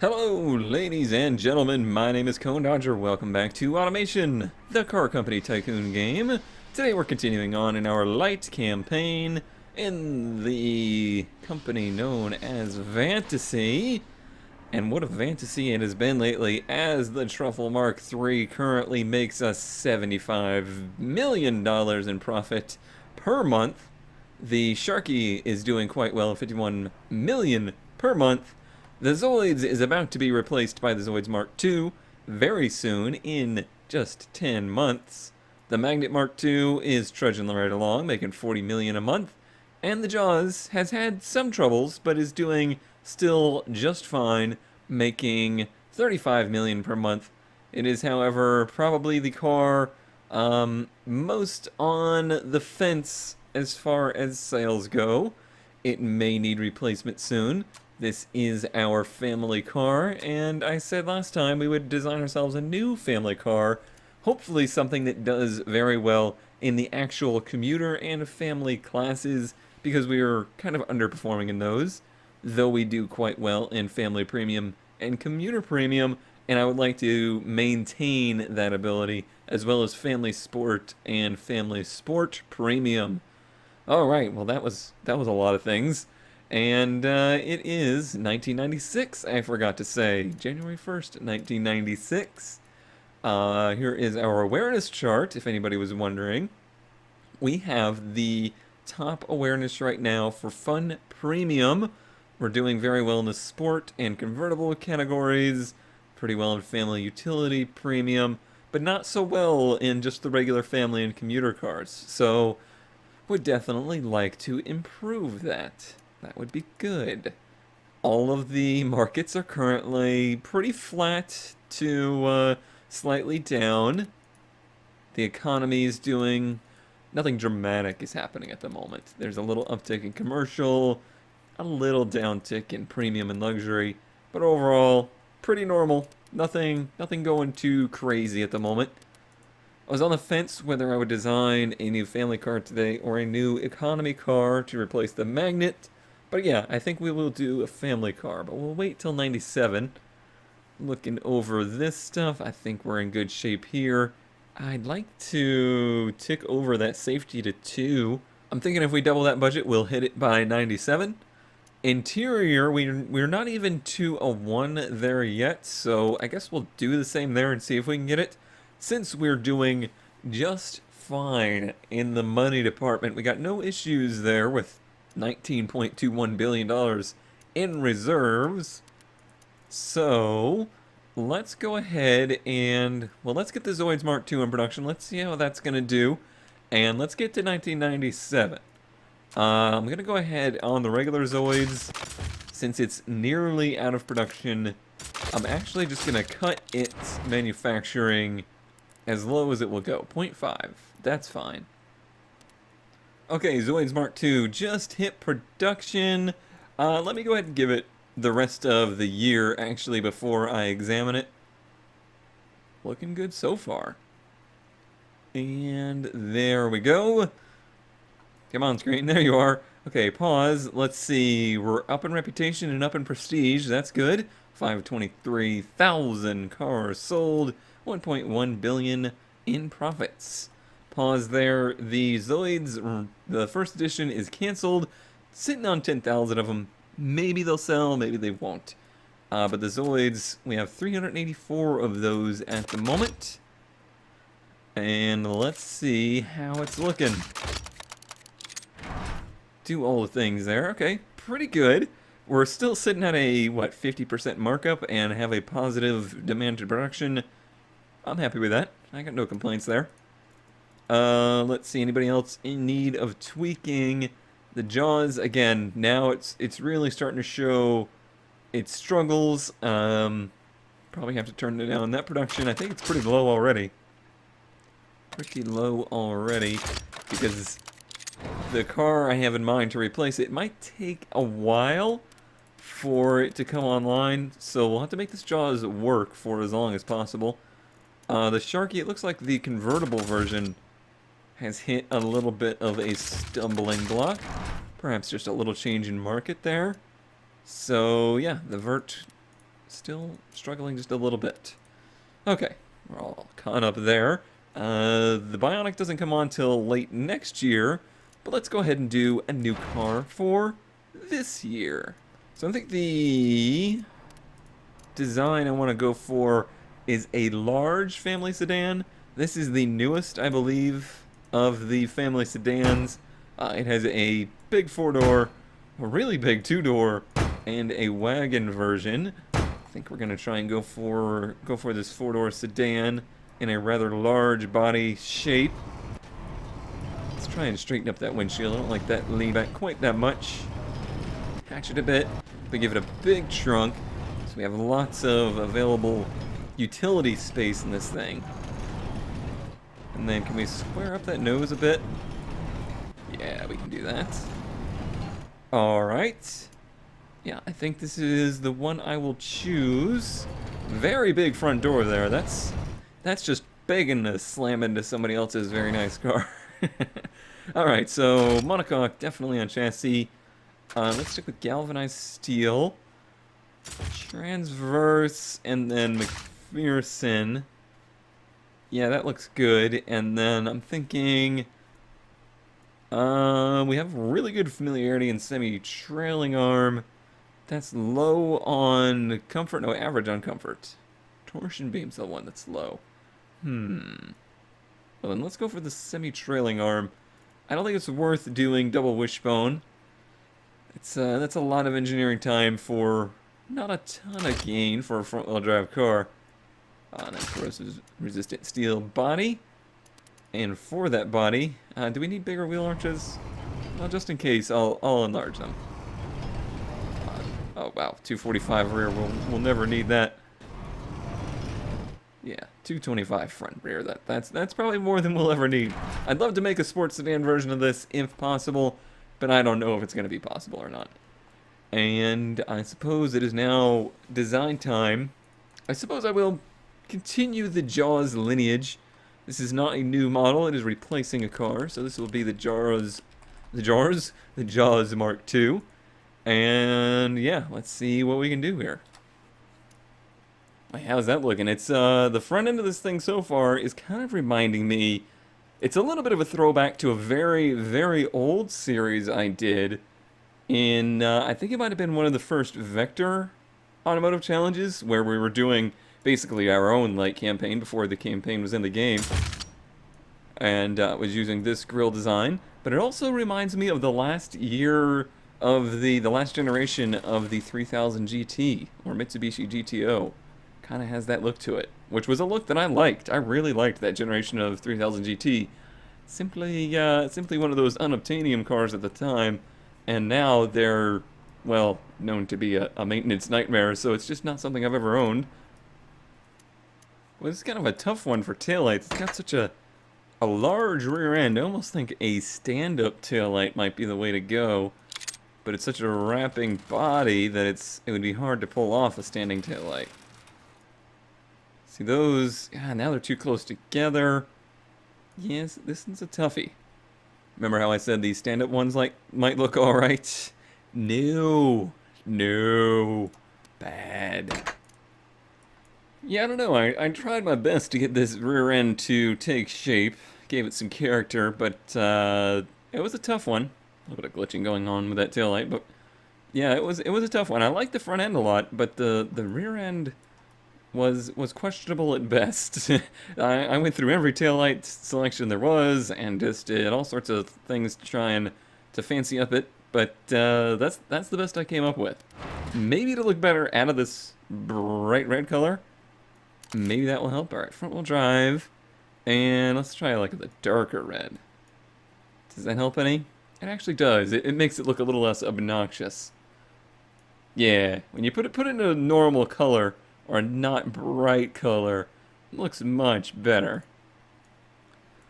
Hello, ladies and gentlemen. My name is Cone Dodger. Welcome back to Automation, the car company tycoon game. Today we're continuing on in our Lite campaign in the company known as Vanity. And what a fantasy it has been lately, as the Truffle Mark III currently makes us $75 million in profit per month. The Sharky is doing quite well, 51 million per month. The Zoids is about to be replaced by the Zoids Mk2 very soon, in just 10 months. The Magnet Mk2 is trudging right along, making 40 million a month. And the Jaws has had some troubles, but is doing still just fine, making 35 million per month. It is, however, probably the car most on the fence as far as sales go. It may need replacement soon. This is our family car, and I said last time we would design ourselves a new family car, hopefully something that does very well in the actual commuter and family classes, because we are kind of underperforming in those, though we do quite well in family premium and commuter premium, and I would like to maintain that ability, as well as family sport and family sport premium. All right, well that was a lot of things. And it is 1996, I forgot to say. January 1st, 1996. Here is our awareness chart, if anybody was wondering. We have the top awareness right now for Fun Premium. We're doing very well in the sport and convertible categories. Pretty well in family utility premium. But not so well in just the regular family and commuter cars. So, would definitely like to improve that. That would be good. All of the markets are currently pretty flat to slightly down. The economy is doing... nothing dramatic is happening at the moment. There's a little uptick in commercial, a little downtick in premium and luxury, but overall, pretty normal. Nothing going too crazy at the moment. I was on the fence whether I would design a new family car today or a new economy car to replace the Magnet. But yeah, I think we will do a family car, but we'll wait till 97. Looking over this stuff, I think we're in good shape here. I'd like to tick over that safety to 2. I'm thinking if we double that budget, we'll hit it by 97. Interior, we're not even to a 1 there yet, so I guess we'll do the same there and see if we can get it. Since we're doing just fine in the money department, we got no issues there with $19.21 billion in reserves. So let's go ahead and, well, let's get the Zoids Mk2 in production. Let's see how that's going to do. And let's get to 1997. I'm going to go ahead on the regular Zoids. Since it's nearly out of production, I'm actually just going to cut its manufacturing as low as it will go. 0.5. That's fine. Okay, Zoids Mk2 just hit production. Let me go ahead and give it the rest of the year, actually, before I examine it. Looking good so far. And there we go. Come on, screen. There you are. Okay, pause. Let's see. We're up in reputation and up in prestige. That's good. 523,000 cars sold. 1.1 billion in profits. Pause there. The Zoids, the first edition is canceled. Sitting on 10,000 of them. Maybe they'll sell, maybe they won't. But the Zoids, we have 384 of those at the moment. And let's see how it's looking. Do all the things there. Okay, pretty good. We're still sitting at a, what, 50% markup and have a positive demand to production. I'm happy with that. I got no complaints there. Let's see, anybody else in need of tweaking? The Jaws, again, now it's really starting to show its struggles. Probably have to turn it down. That production, I think it's pretty low already. Pretty low already, because the car I have in mind to replace it might take a while for it to come online, so we'll have to make this Jaws work for as long as possible. The Sharky, it looks like the convertible version has hit a little bit of a stumbling block. Perhaps just a little change in market there. So yeah, the Vert Still struggling just a little bit. Okay, we're all caught up there. The Bionic doesn't come on till late next year, but let's go ahead and do a new car for this year. So I think the design I want to go for is a large family sedan. This is the newest, I believe, of the family sedans. It has a big 4-door, a really big 2-door, and a wagon version. I think we're gonna try and go for this 4-door sedan in a rather large body shape. Let's try and straighten up that windshield. I don't like that lean back quite that much. Hatch it a bit, but give it a big trunk, so we have lots of available utility space in this thing. And then can we square up that nose a bit? Yeah, we can do that. Alright. Yeah, I think this is the one I will choose. Very big front door there. That's just begging to slam into somebody else's very nice car. Alright, so monocoque definitely on chassis. Let's stick with galvanized steel. Transverse, and then McPherson. Yeah, that looks good. And then I'm thinking we have really good familiarity in semi-trailing arm. That's low on comfort. No, average on comfort. Torsion beam's the one that's low. Well, then let's go for the semi-trailing arm. I don't think it's worth doing double wishbone. It's that's a lot of engineering time for not a ton of gain for a front-wheel drive car. And then corrosion-resistant steel body. And for that body, do we need bigger wheel arches? Well, just in case, I'll enlarge them. Oh wow, 245 rear. We'll never need that. Yeah, 225 front rear. That's probably more than we'll ever need. I'd love to make a sports sedan version of this if possible, but I don't know if it's going to be possible or not. And I suppose it is now design time. I suppose I will continue the Jaws lineage. This is not a new model, it is replacing a car, so this will be the Jaws Mk2. And yeah, let's see what we can do here. How's that looking? It's the front end of this thing so far is kind of reminding me, it's a little bit of a throwback to a very, very old series I did in, I think it might have been one of the first Vector automotive challenges, where we were doing basically our own Lite campaign before the campaign was in the game, and was using this grille design. But it also reminds me of the last year of the last generation of the 3000 GT, or Mitsubishi GTO. Kind of has that look to it, which was a look that I liked. I really liked that generation of 3000 GT. Simply one of those unobtainium cars at the time, and now they're, well, known to be a maintenance nightmare, so it's just not something I've ever owned. Well, it's kind of a tough one for taillights. It's got such a large rear end. I almost think a stand-up taillight might be the way to go, but it's such a wrapping body that it would be hard to pull off a standing taillight. See those? Yeah, now they're too close together. Yes, this one's a toughie. Remember how I said these stand-up ones might look alright? No. Bad. Yeah, I don't know. I tried my best to get this rear end to take shape. Gave it some character, but it was a tough one. A little bit of glitching going on with that taillight, but yeah, it was a tough one. I liked the front end a lot, but the rear end was questionable at best. I went through every taillight selection there was, and just did all sorts of things to try and to fancy up it, but that's the best I came up with. Maybe it'll look better out of this bright red color. Maybe that will help. Alright, front wheel drive, and let's try like the darker red. Does that help any? It actually does. It makes it look a little less obnoxious. Yeah, when you put it in a normal color, or a not bright color, it looks much better.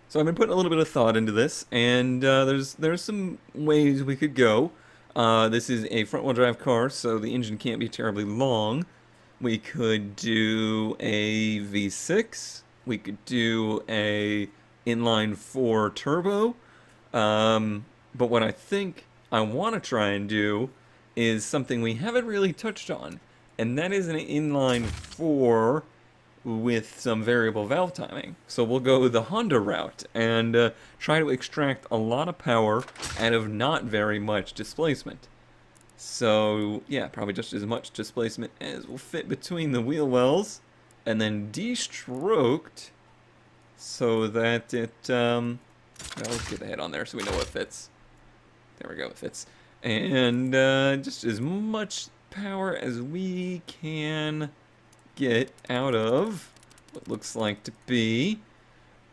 So I've been putting a little bit of thought into this, and there's some ways we could go. This is a front-wheel drive car, so the engine can't be terribly long. We could do a V6. We could do a inline-4 turbo. But what I think I want to try and do is something we haven't really touched on, and that is an inline 4 with some variable valve timing. So we'll go the Honda route and try to extract a lot of power out of not very much displacement. So yeah, probably just as much displacement as will fit between the wheel wells, and then de-stroked so that it, well, let's get the head on there so we know what fits. There we go, it fits. And just as much power as we can get out of what looks like to be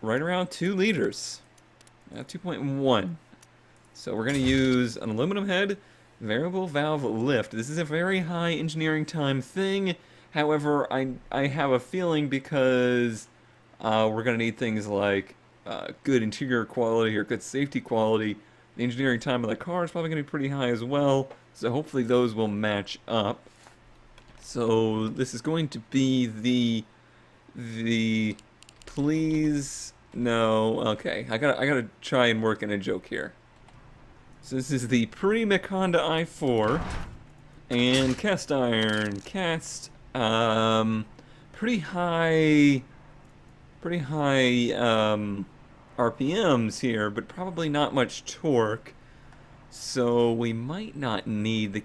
right around 2 liters. 2.1. So we're going to use an aluminum head, variable valve lift. This is a very high engineering time thing. However, I have a feeling because we're going to need things like good interior quality or good safety quality. The engineering time of the car is probably going to be pretty high as well. So hopefully those will match up. So this is going to be the please no. Okay, I gotta try and work in a joke here. So this is the pre-Mk Honda i4 and cast iron, pretty high RPMs here, but probably not much torque. So we might not need the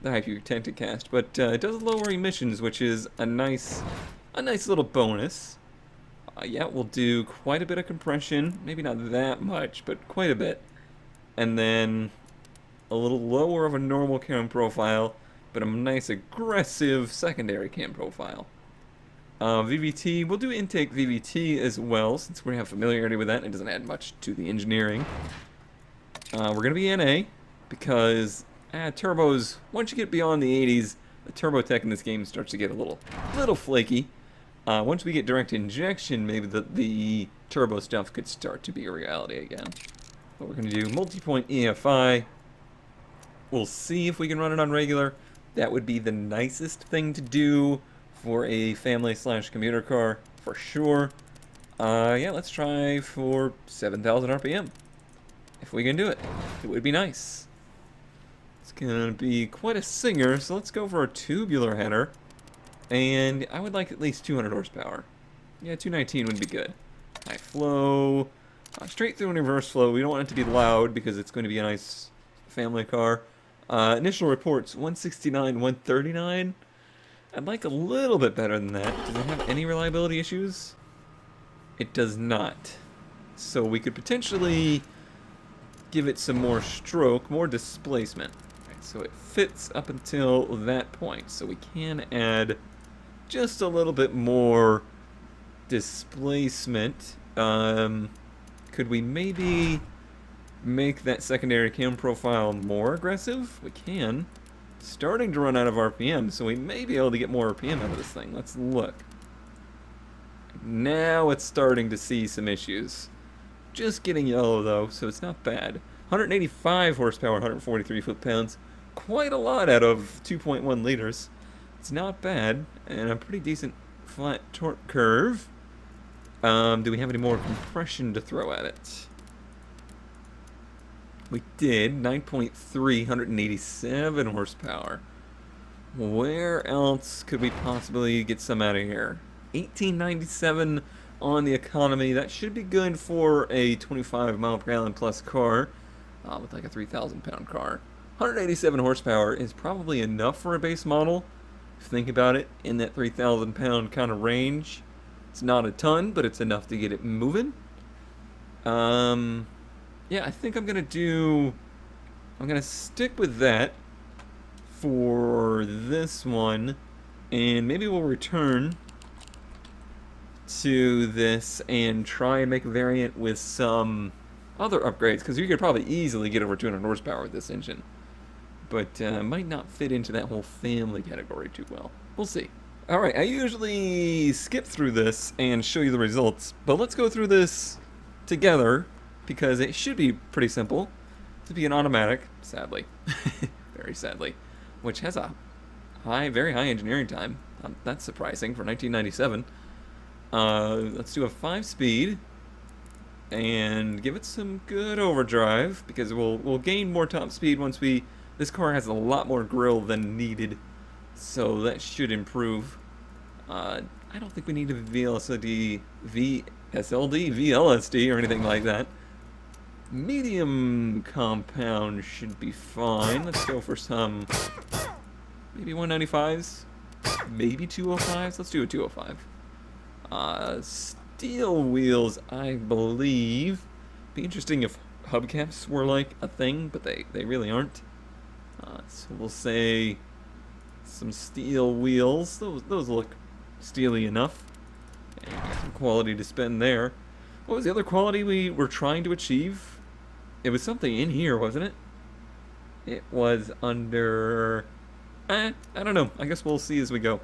high protected cast, but it does lower emissions, which is a nice little bonus. Yeah, we'll do quite a bit of compression, maybe not that much, but quite a bit. And then a little lower of a normal cam profile, but a nice aggressive secondary cam profile. VVT, we'll do intake VVT as well, since we have familiarity with that and it doesn't add much to the engineering. We're going to be NA, because turbos, once you get beyond the 80s, the turbo tech in this game starts to get a little flaky. Once we get direct injection, maybe the turbo stuff could start to be a reality again. But we're going to do multi-point EFI. We'll see if we can run it on regular. That would be the nicest thing to do for a family/commuter car, for sure. Yeah, let's try for 7,000 RPM. If we can do it, it would be nice. It's going to be quite a singer, so let's go for a tubular header. And I would like at least 200 horsepower. Yeah, 219 would be good. High flow. Straight through and reverse flow. We don't want it to be loud because it's going to be a nice family car. Initial reports, 169, 139. I'd like a little bit better than that. Does it have any reliability issues? It does not. So we could potentially give it some more stroke, more displacement. Right, so it fits up until that point. So we can add just a little bit more displacement. Could we maybe make that secondary cam profile more aggressive? We can. Starting to run out of RPM, so we may be able to get more RPM out of this thing. Let's look. Now it's starting to see some issues. Just getting yellow though, so it's not bad. 185 horsepower, 143 foot-pounds. Quite a lot out of 2.1 liters. It's not bad, and a pretty decent flat torque curve. Do we have any more compression to throw at it? We did. 9.3, 187 horsepower. Where else could we possibly get some out of here? 1897 on the economy. That should be good for a 25 mile per gallon plus car with like a 3,000 pound car. 187 horsepower is probably enough for a base model. If you think about it, in that 3,000 pound kind of range. It's not a ton, but it's enough to get it moving. Yeah, I think I'm gonna stick with that for this one, and maybe we'll return to this and try and make a variant with some other upgrades, because you could probably easily get over 200 horsepower with this engine, but might not fit into that whole family category too well. We'll see. Alright, I usually skip through this and show you the results, but let's go through this together, because it should be pretty simple. To be an automatic, sadly, very sadly, which has a very high engineering time. That's surprising for 1997. Let's do a 5-speed and give it some good overdrive, because we'll gain more top speed once this car has a lot more grille than needed So that should improve. I don't think we need a VLSD, VLSD, or anything like that. Medium compound should be fine. Let's go for some, maybe 195s, maybe 205s. Let's do a 205. Steel wheels, I believe. Be interesting if hubcaps were like a thing, but they really aren't. So we'll say some steel wheels. Those look steely enough. And got some quality to spend there. What was the other quality we were trying to achieve? It was something in here, wasn't it? It was under... I don't know. I guess we'll see as we go.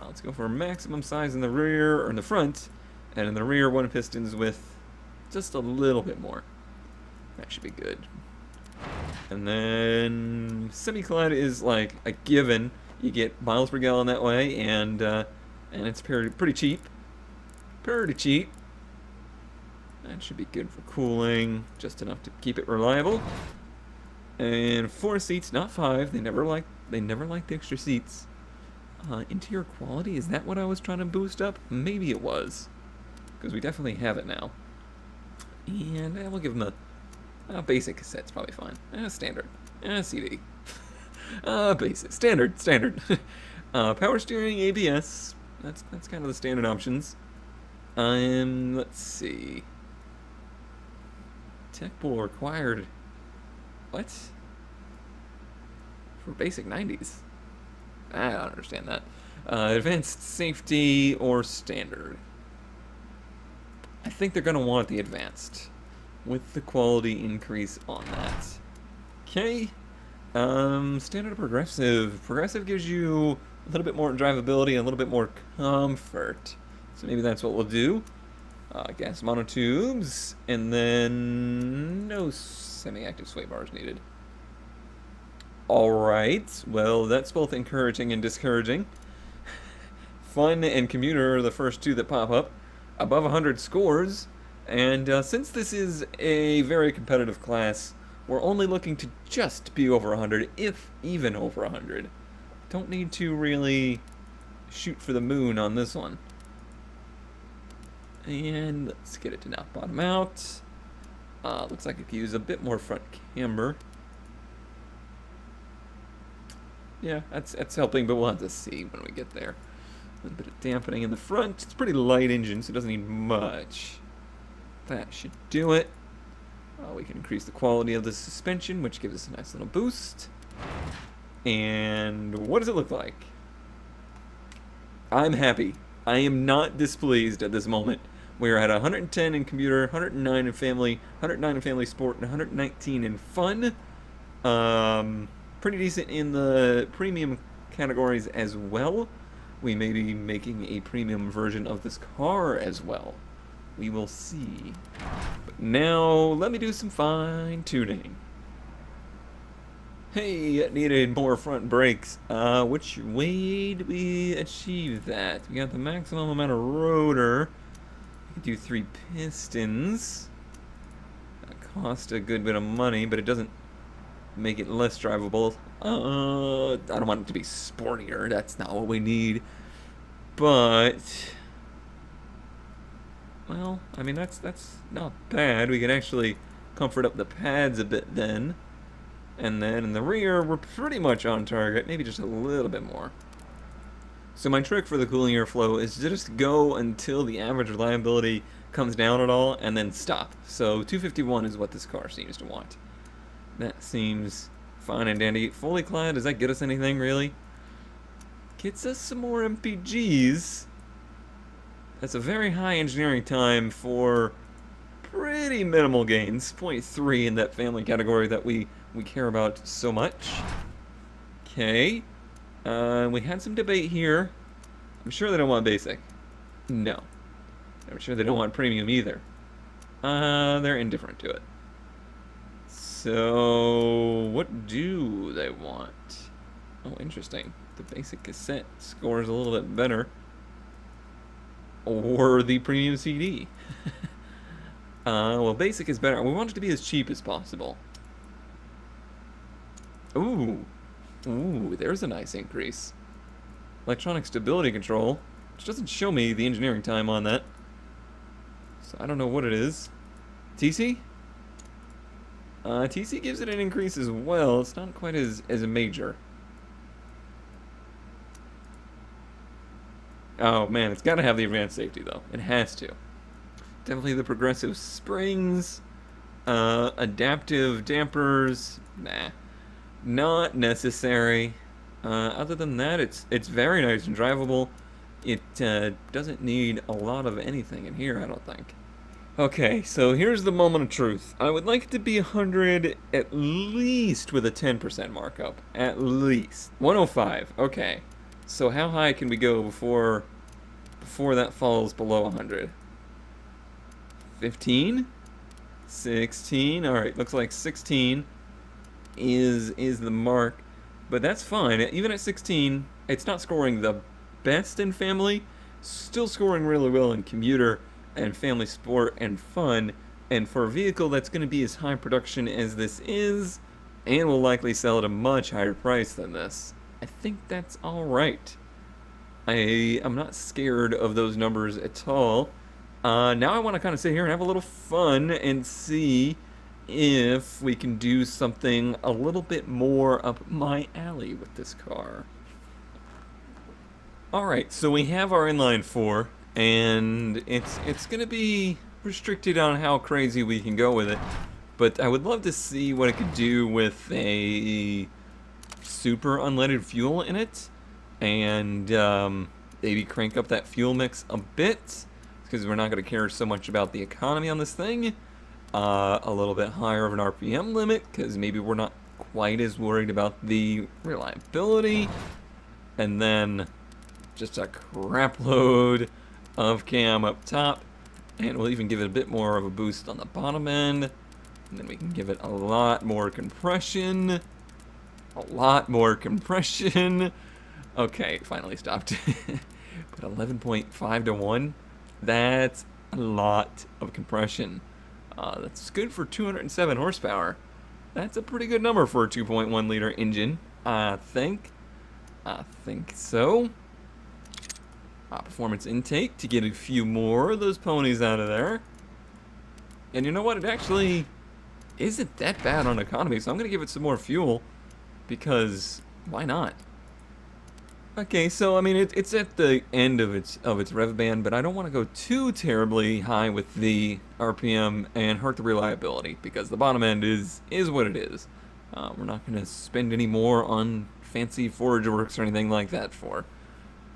Let's go for maximum size in the rear, or in the front. And in the rear, one pistons with just a little bit more. That should be good. And then semi-clad is like a given. You get miles per gallon that way, and it's pretty cheap. Pretty cheap. That should be good for cooling, just enough to keep it reliable. And 4 seats, not 5. They never liked the extra seats. Interior quality, is that what I was trying to boost up? Maybe it was, because we definitely have it now. And we'll give them a basic cassette's probably fine. Standard. CD. Basic. Standard. Power steering, ABS. That's kind of the standard options. Let's see. Tech pool required. What? For basic 90s? I don't understand that. Advanced safety or standard? I think they're going to want the advanced, with the quality increase on that. Okay. Standard or progressive? Progressive gives you a little bit more drivability and a little bit more comfort. So maybe that's what we'll do. Gas monotubes, and then no semi-active sway bars needed. Alright, well, that's both encouraging and discouraging. Fun and commuter are the first two that pop up. Above 100 scores, and since this is a very competitive class, we're only looking to just be over 100, if even over 100. Don't need to really shoot for the moon on this one. And let's get it to not bottom out. Looks like it could use a bit more front camber. Yeah, that's helping, but we'll have to see when we get there. A little bit of dampening in the front. It's a pretty light engine, so it doesn't need much. That should do it. We can increase the quality of the suspension, which gives us a nice little boost. And what does it look like? I'm happy. I am not displeased at this moment. We're at 110 in commuter, 109 in family, 109 in family sport, and 119 in fun. Pretty decent in the premium categories as well. We may be making a premium version of this car as well. We will see. But now, let me do some fine-tuning. Hey, needed more front brakes. Which way did we achieve that? We got the maximum amount of rotor. We could do 3 pistons. That cost a good bit of money, but it doesn't make it less drivable. I don't want it to be sportier. That's not what we need. But, well, I mean, that's not bad. We can actually comfort up the pads a bit then. And then in the rear, we're pretty much on target, maybe just a little bit more. So my trick for the cooling airflow is to just go until the average reliability comes down at all, and then stop. So 251 is what this car seems to want. That seems fine and dandy. Fully clad, does that get us anything, really? Gets us some more MPGs. That's a very high engineering time for pretty minimal gains. 0.3 in that family category that we care about so much. Okay. We had some debate here. I'm sure they don't want basic. No. I'm sure they don't want premium either. They're indifferent to it. So, what do they want? Oh, interesting. The basic cassette scores a little bit better. Or the premium CD. Well, basic is better. We want it to be as cheap as possible. Ooh. Ooh, there's a nice increase. electronic stability control, which doesn't show me the engineering time on that. So I don't know what it is. TC? TC gives it an increase as well. It's not quite as major. Oh man, it's got to have the advanced safety though. It has to. Definitely the progressive springs, adaptive dampers. Nah, not necessary. Other than that, it's very nice and drivable. It doesn't need a lot of anything in here, I don't think. Okay, so here's the moment of truth. I would like it to be 100 at least with a 10% markup. At least. 105. Okay. So how high can we go before that falls below 100? 15? 16? Alright, looks like 16 is the mark. But that's fine. Even at 16, it's not scoring the best in family. Still scoring really well in commuter and family sport and fun. And for a vehicle that's going to be as high production as this is, and will likely sell at a much higher price than this, I think that's alright. I'm not scared of those numbers at all. Now I want to kind of sit here and have a little fun and see if we can do something a little bit more up my alley with this car. Alright, so we have our inline 4, and it's going to be restricted on how crazy we can go with it, but I would love to see what it could do with a super unleaded fuel in it, and maybe crank up that fuel mix a bit, because we're not going to care so much about the economy on this thing. A little bit higher of an RPM limit, because maybe we're not quite as worried about the reliability. And then just a crap load of cam up top, and we'll even give it a bit more of a boost on the bottom end, and then we can give it a lot more compression. Okay, finally stopped. But 11.5 to 1, that's a lot of compression. That's good for 207 horsepower. That's a pretty good number for a 2.1 liter engine, I think. I think so. Performance intake to get a few more of those ponies out of there. And you know what? It actually isn't that bad on economy, so I'm going to give it some more fuel, because why not? Okay, so I mean it's at the end of its rev band, but I don't want to go too terribly high with the RPM and hurt the reliability, because the bottom end is what it is. We're not going to spend any more on fancy forage works or anything like that for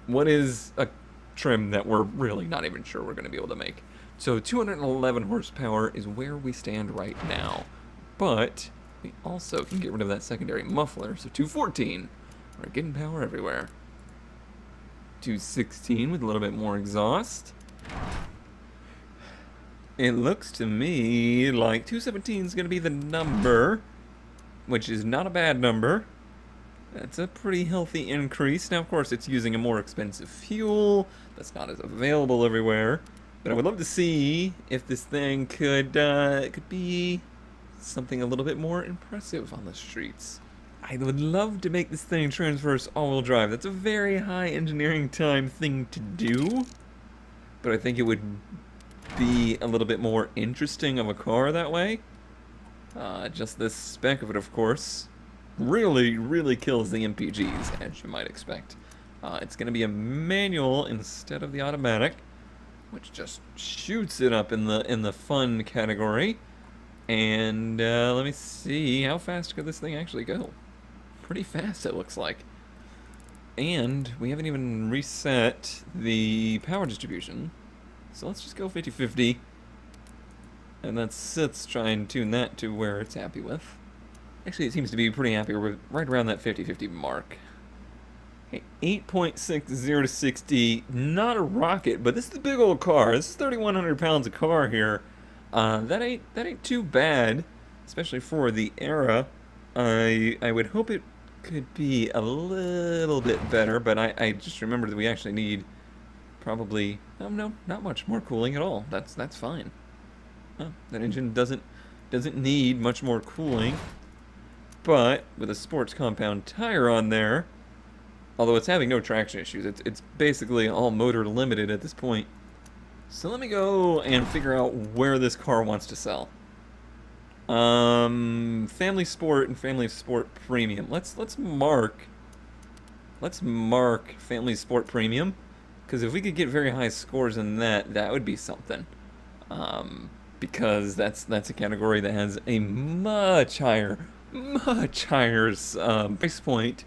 what is a trim that we're really not even sure we're going to be able to make. So 211 horsepower is where we stand right now, but we also can get rid of that secondary muffler, so 214. We're getting power everywhere. 216 with a little bit more exhaust. It looks to me like 217 is going to be the number, which is not a bad number. That's a pretty healthy increase. Now, of course, it's using a more expensive fuel that's not as available everywhere. But I would love to see if this thing could be something a little bit more impressive on the streets. I would love to make this thing transverse all-wheel drive. That's a very high engineering time thing to do, but I think it would be a little bit more interesting of a car that way. Just this spec of it, of course, really kills the MPGs, as you might expect. It's going to be a manual instead of the automatic, which just shoots it up in the fun category. And let me see, how fast could this thing actually go? Pretty fast, it looks like. And we haven't even reset the power distribution, so let's just go 50-50, and let's try and tune that to where it's happy with. Actually, it seems to be pretty happy with right around that 50-50 mark. Okay, 8.60 to 60, not a rocket, but this is a big old car. This is 3,100 pounds of car here. That ain't too bad, especially for the era. I would hope it could be a little bit better, but I just remembered that we actually need probably, no, not much more cooling at all. That's fine. That engine doesn't need much more cooling, but with a sports compound tire on there, Although it's having no traction issues. It's basically all motor limited at this point. So let me go and figure out where this car wants to sell. Family Sport and Family Sport Premium. Let's mark Family Sport Premium, because if we could get very high scores in that, that would be something. Because that's a category that has a much higher price point,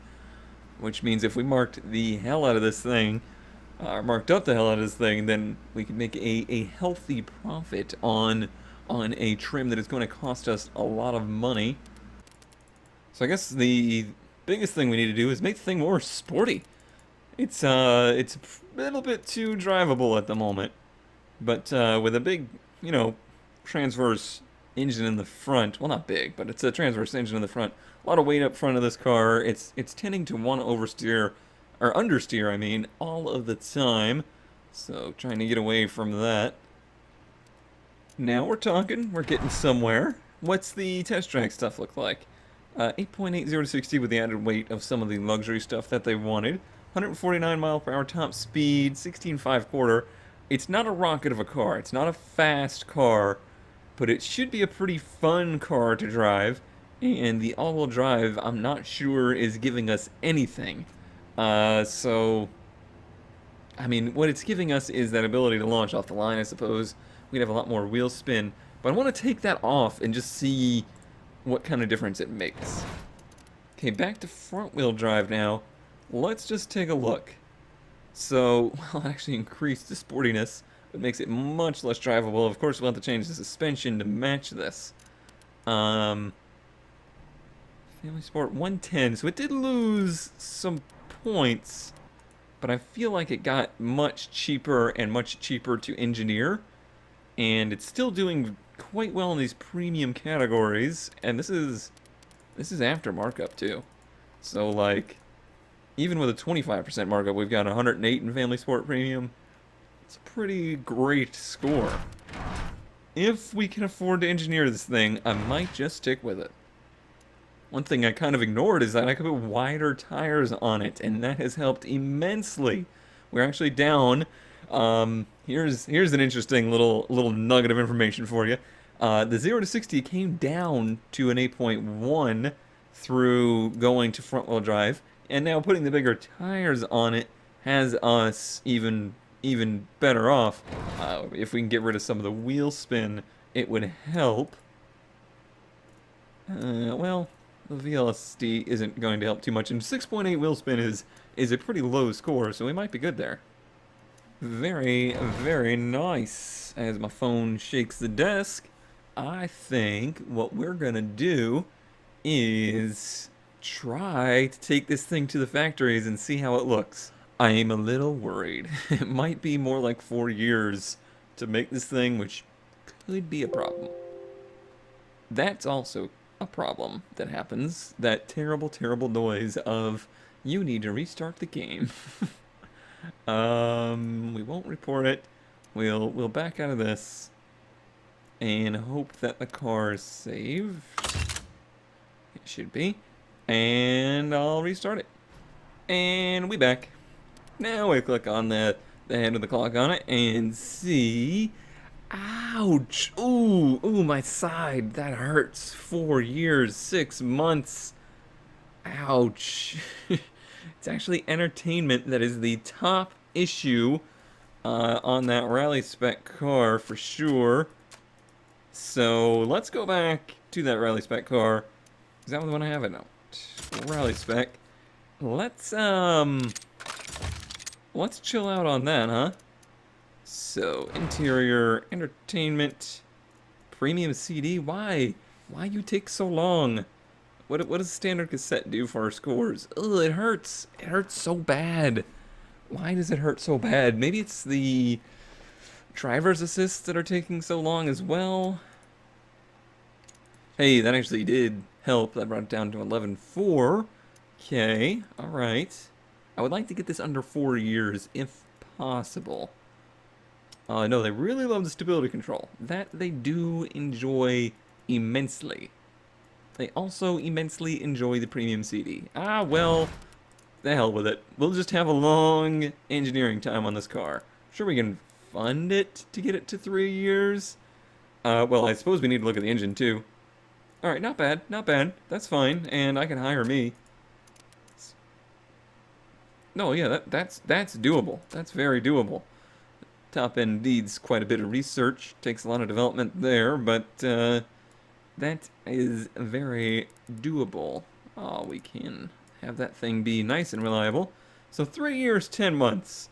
which means if we marked the hell out of this thing, or marked up the hell out of this thing, then we could make a healthy profit on a trim that is going to cost us a lot of money. So I guess the biggest thing we need to do is make the thing more sporty. It's a little bit too drivable at the moment, but with a big, you know, transverse engine in the front. Well, not big, but it's a transverse engine in the front. A lot of weight up front of this car. It's tending to want to oversteer, or understeer, I mean, all of the time. So trying to get away from that. Now we're talking. We're getting somewhere. What's the test track stuff look like? 8.80 to 60 with the added weight of some of the luxury stuff that they wanted. 149 mile per hour top speed, 16.5 quarter. It's not a rocket of a car. It's not a fast car, but it should be a pretty fun car to drive. And the all-wheel drive, I'm not sure is giving us anything. So, I mean, what it's giving us is that ability to launch off the line, I suppose. We'd have a lot more wheel spin. But I want to take that off and just see what kind of difference it makes. Okay, back to front-wheel drive now. Let's just take a look. So, well, it actually increased the sportiness. It makes it much less drivable. Of course, we'll have to change the suspension to match this. Family Sport 110. So it did lose some points, but I feel like it got much cheaper and much cheaper to engineer. And it's still doing quite well in these premium categories. And this is after markup too. So like, even with a 25% markup, we've got 108 in Family Sport Premium. It's a pretty great score. If we can afford to engineer this thing, I might just stick with it. One thing I kind of ignored is that I could put wider tires on it, and that has helped immensely. We're actually down. Here's an interesting little nugget of information for you. The 0 to 60 came down to an 8.1 through going to front-wheel drive, and now putting the bigger tires on it has us even better off. If we can get rid of some of the wheel spin, it would help. Well, the VLSD isn't going to help too much, and 6.8 wheel spin is a pretty low score, so we might be good there. Very, very nice. As my phone shakes the desk, I think what we're gonna do is try to take this thing to the factories and see how it looks. I am a little worried. It might be more like 4 years to make this thing, which could be a problem. That's also a problem that happens. That terrible, terrible noise of, you need to restart the game. We won't report it. We'll back out of this and hope that the car is saved. It should be. And I'll restart it. And we back. Now we click on the head of the clock on it and see. Ouch! Ooh, my side. That hurts. 4 years, 6 months. Ouch. It's actually entertainment that is the top issue on that rally spec car for sure. So let's go back to that rally spec car. Is that the one I have? No. Rally spec. Let's chill out on that, huh? So interior, entertainment, premium CD. Why you take so long? What does standard cassette do for our scores? Ugh, it hurts. It hurts so bad. Why does it hurt so bad? Maybe it's the driver's assists that are taking so long as well. Hey, that actually did help. That brought it down to 11.4. Okay, alright. I would like to get this under 4 years if possible. No, they really love the stability control. That they do enjoy immensely. They also immensely enjoy the premium CD. Ah, well, The hell with it. We'll just have a long engineering time on this car. Sure, we can fund it to get it to 3 years. Well, I suppose we need to look at the engine too. All right, not bad, not bad. That's fine, and I can hire me. No, yeah, that's doable. That's very doable. Top end needs quite a bit of research. Takes a lot of development there, but that is very doable. Oh, we can have that thing be nice and reliable. So 3 years, 10 months.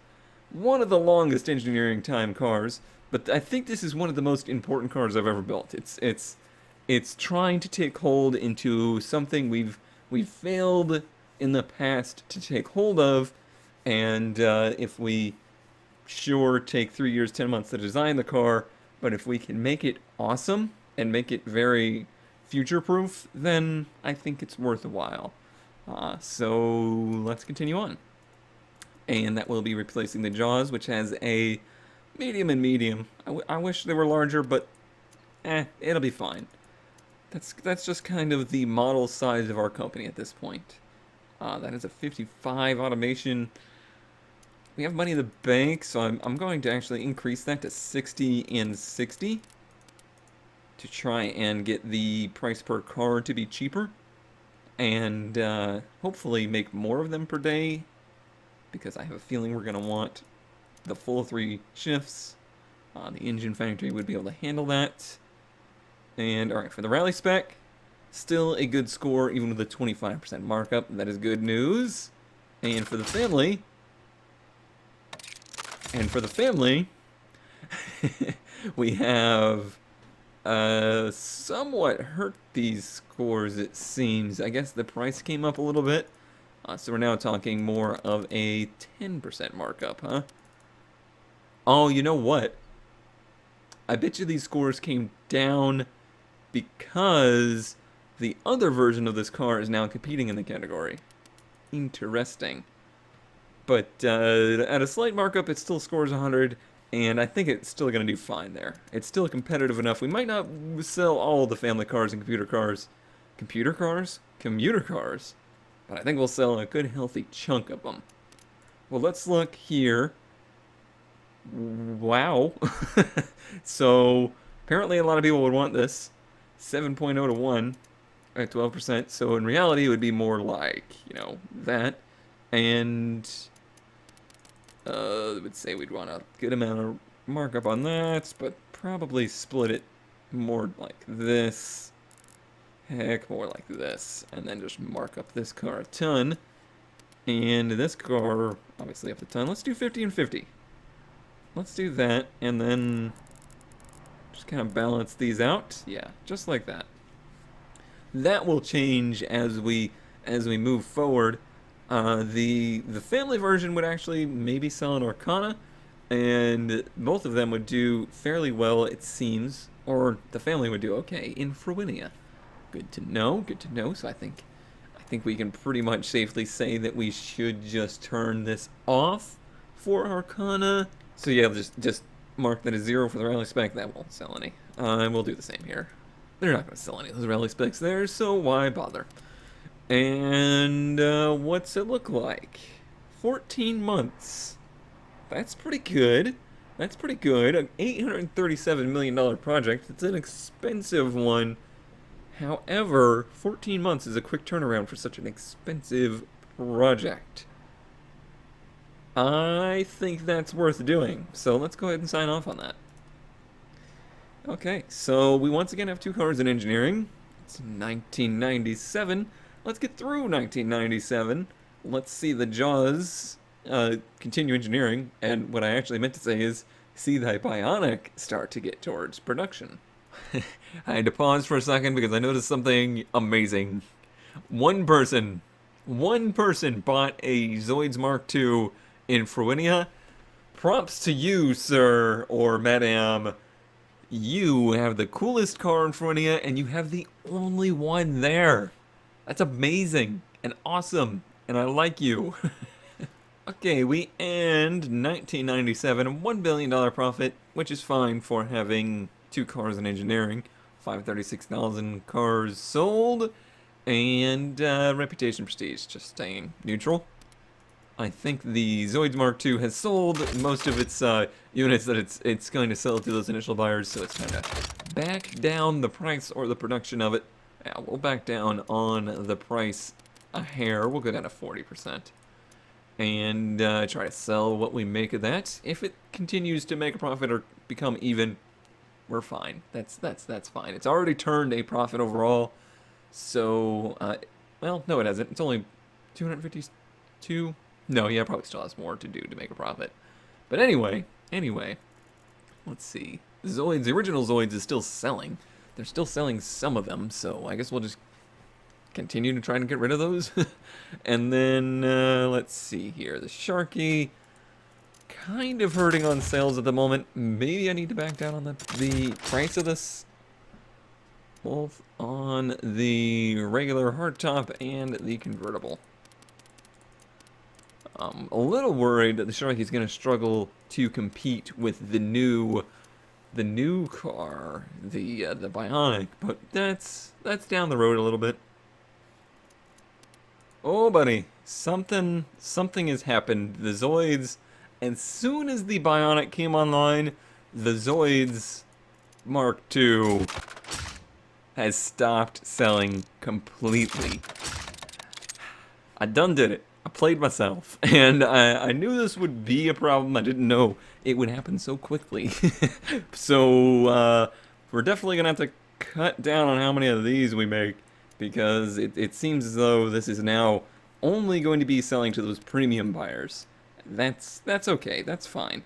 One of the longest engineering time cars, but I think this is one of the most important cars I've ever built. It's trying to take hold into something we've failed in the past to take hold of, and if we sure take 3 years, 10 months to design the car, but if we can make it awesome and make it very future-proof, then I think it's worth a while. So let's continue on. And that will be replacing the jaws, which has a medium and medium. I wish they were larger, but it'll be fine. That's just kind of the model size of our company at this point. That is a 55 automation. We have money in the bank, so I'm going to actually increase that to 60 and 60 to try and get the price per car to be cheaper, and hopefully make more of them per day, because I have a feeling we're going to want the full 3 shifts. The engine factory would be able to handle that. And alright, for the rally spec, still a good score even with a 25% markup. That is good news. And for the family, we have somewhat hurt these scores, it seems. I guess the price came up a little bit. So we're now talking more of a 10% markup, huh? Oh, you know what? I bet you these scores came down because the other version of this car is now competing in the category. Interesting. But at a slight markup, it still scores 100, and I think it's still going to do fine there. It's still competitive enough. We might not sell all the family cars and computer cars. Computer cars? Commuter cars. But I think we'll sell a good, healthy chunk of them. Well, let's look here. Wow. So, apparently a lot of people would want this. 7.0 to 1 at 12%. So, in reality, it would be more like, that. And I would say we'd want a good amount of markup on that, but probably split it more like this. Heck, more like this. And then just mark up this car a ton. And this car, obviously up a ton. Let's do 50 and 50. Let's do that, and then just kind of balance these out. Yeah, just like that. That will change as we move forward. The family version would actually maybe sell an Orkana, and both of them would do fairly well, it seems. Or the family would do okay in Fruinia. Good to know, good to know. So I think we can pretty much safely say that we should just turn this off for Orkana. So yeah, just mark that as 0 for the rally spec. That won't sell any. And we'll do the same here. They're not going to sell any of those rally specs there, so why bother? And what's it look like? 14 months. That's pretty good. That's pretty good. An $837 million project. It's an expensive one. However, 14 months is a quick turnaround for such an expensive project. I think that's worth doing. So let's go ahead and sign off on that. Okay, so we once again have 2 cars in engineering. It's 1997. Let's get through 1997. Let's see the Jaws continue engineering. And what I actually meant to say is, see the Bionic start to get towards production. I had to pause for a second because I noticed something amazing. One person bought a Zoids Mk2 in Fruinia. Props to you, sir or madam. You have the coolest car in Fruinia, and you have the only one there. That's amazing and awesome, and I like you. Okay, we end 1997, $1 billion profit, which is fine for having 2 cars in engineering, 536,000 cars sold, and reputation prestige, just staying neutral. I think the Zoids Mk2 has sold most of its units that it's going to sell to those initial buyers, so it's time to back down the price or the production of it. Yeah, we'll back down on the price a hair. We'll go down to 40%. And try to sell what we make of that. If it continues to make a profit or become even, we're fine. That's fine. It's already turned a profit overall. So, well, no, it hasn't. It's only 252. No, yeah, probably still has more to do to make a profit. But anyway, let's see. Zoids, the original Zoids is still selling. They're still selling some of them, so I guess we'll just continue to try to get rid of those. And then, let's see here. The Sharky, kind of hurting on sales at the moment. Maybe I need to back down on the price of this. Both on the regular hardtop and the convertible. I'm a little worried that the Sharky is going to struggle to compete with the new car, the Bionic, but that's down the road a little bit. Oh, buddy, something has happened. The Zoids, as soon as the Bionic came online, the Zoids Mk2 has stopped selling completely. I done did it. I played myself, and I knew this would be a problem. I didn't know it would happen so quickly. So we're definitely gonna have to cut down on how many of these we make, because it seems as though this is now only going to be selling to those premium buyers. That's okay. That's fine.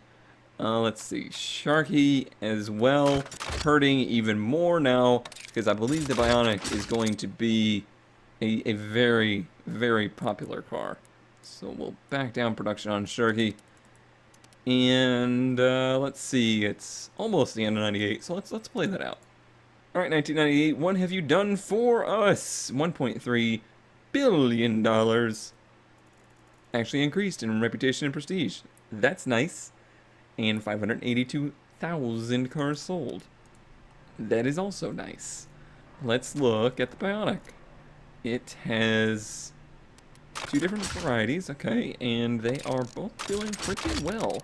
Let's see, Sharky as well, hurting even more now, because I believe the Bionic is going to be a very, very popular car. So we'll back down production on Sharky. And let's see, it's almost the end of 98, so let's play that out. Alright, 1998, what have you done for us? $1.3 billion. Actually increased in reputation and prestige. That's nice. And 582,000 cars sold. That is also nice. Let's look at the Bionic. It has two different varieties, okay, and they are both doing pretty well.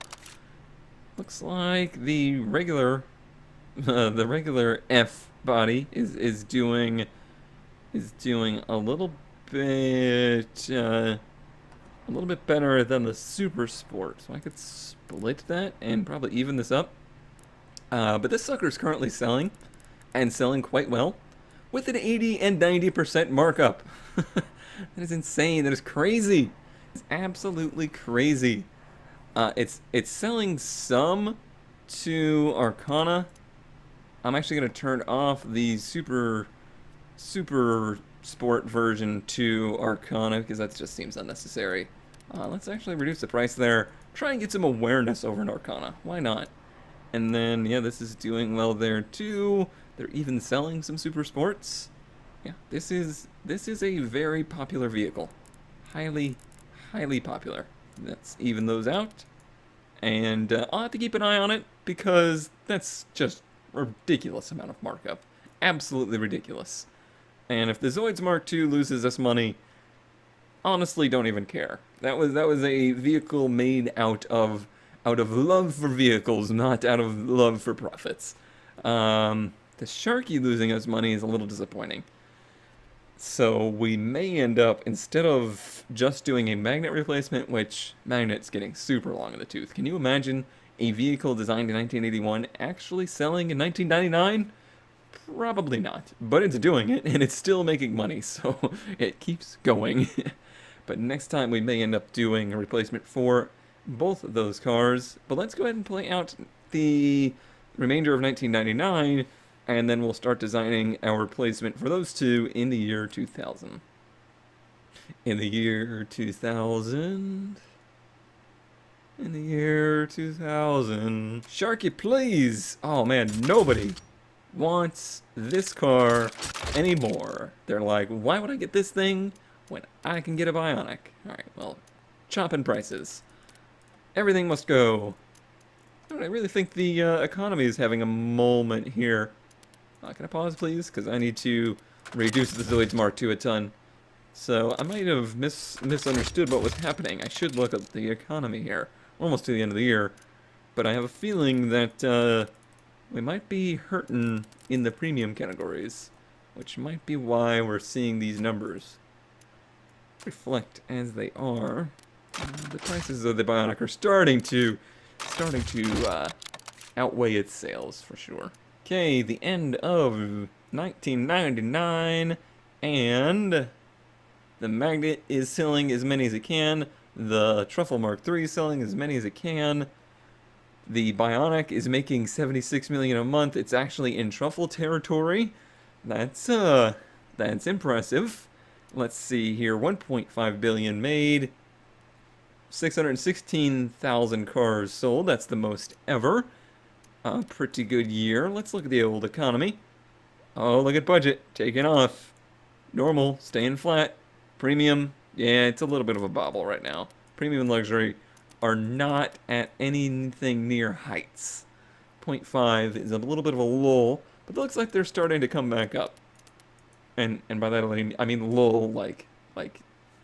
Looks like the regular F body is doing a little bit better than the Super Sport, so I could split that and probably even this up. But this sucker is currently selling, and selling quite well, with an 80 and 90% markup. That is insane. That is crazy. It's absolutely crazy. It's selling some to Arcana. I'm actually going to turn off the Super Sport version to Arcana, because that just seems unnecessary. Let's actually reduce the price there. Try and get some awareness over in Arcana. Why not? And then, yeah, this is doing well there too. They're even selling some Super Sports. Yeah, this is a very popular vehicle. Highly popular. Let's even those out. And I'll have to keep an eye on it, because that's just a ridiculous amount of markup. Absolutely ridiculous. And if the Zoids Mk2 loses us money, honestly, don't even care. That was a vehicle made out of love for vehicles, not out of love for profits. The Sharky losing us money is a little disappointing. So we may end up, instead of just doing a magnet replacement, which magnet's getting super long in the tooth. Can you imagine a vehicle designed in 1981 actually selling in 1999? Probably not, but it's doing it, and it's still making money, so it keeps going. But next time we may end up doing a replacement for both of those cars. But let's go ahead and play out the remainder of 1999, and then we'll start designing our replacement for those two in the year 2000. In the year 2000... In the year 2000... Sharky, please! Oh man, nobody wants this car anymore. They're like, why would I get this thing when I can get a Bionic? Alright, well, chopping prices. Everything must go. I really think the economy is having a moment here. Can I pause, please? Because I need to reduce the Zoids Mk2 a ton. So I might have misunderstood what was happening. I should look at the economy here. We're almost to the end of the year, but I have a feeling that we might be hurting in the premium categories, which might be why we're seeing these numbers reflect as they are. The prices of the Bionic are starting to outweigh its sales for sure. Okay, the end of 1999, and the Magnet is selling as many as it can. The Truffle Mark III is selling as many as it can. The Bionic is making 76 million a month. It's actually in Truffle territory. That's impressive. Let's see here. 1.5 billion made. 616,000 cars sold. That's the most ever. Pretty good year. Let's look at the old economy. Oh, look at budget. Taking off. Normal. Staying flat. Premium. Yeah, it's a little bit of a bobble right now. Premium and luxury are not at anything near heights. 0.5 is a little bit of a lull, but it looks like they're starting to come back up. And by that I mean lull like a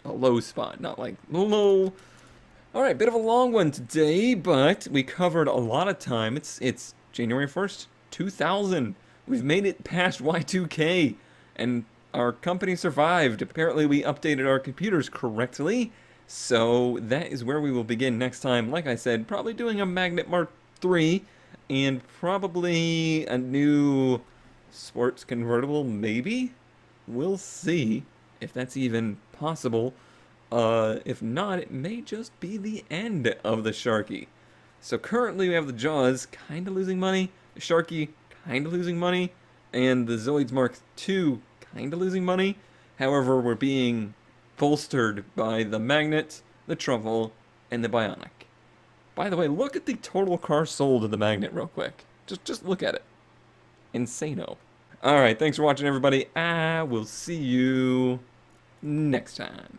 low spot, not like lull. All right, bit of a long one today, but we covered a lot of time. It's January 1st, 2000. We've made it past Y2K, and our company survived. Apparently, we updated our computers correctly, so that is where we will begin next time. Like I said, probably doing a Magnet Mark III, and probably a new sports convertible, maybe? We'll see if that's even possible. If not, it may just be the end of the Sharky. So currently we have the Jaws kind of losing money, the Sharky kind of losing money, and the Zoids Mk2 kind of losing money. However, we're being bolstered by the Magnet, the Truffle, and the Bionic. By the way, look at the total cars sold of the Magnet real quick. Just look at it. Insano. Alright, thanks for watching, everybody. I will see you next time.